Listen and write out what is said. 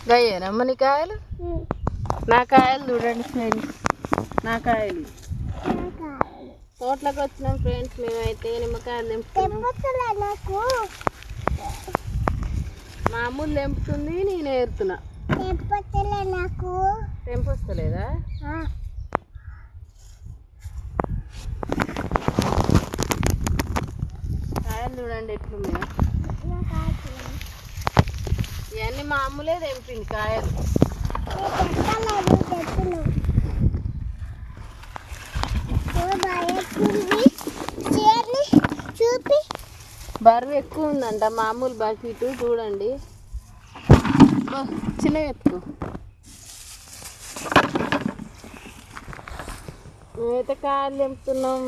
గయ్యేనమ్మ నీ కాయలు. నా కాయలు చూడండి ఫ్రెండ్స్, నా కాయలు తోటలోకి వచ్చినాం ఫ్రెండ్స్. మేమైతే నిమ్మకాయలు తెంపుతున్నాం. మా అమ్ములు తెంపుతుంది, నేను ఏరుతున్నా. తెంపొస్తలేదా? కాయలు చూడండి ఎట్లున్నాయో. ఇవన్నీ మా అమ్ములే తెంపింది కాయలు. బరువు ఎక్కువ ఉందంట మామూలు బకెట్. చూడండి చిన్న ఎత్తుకు. మేమైతే కాయలు తెంపుతున్నాం.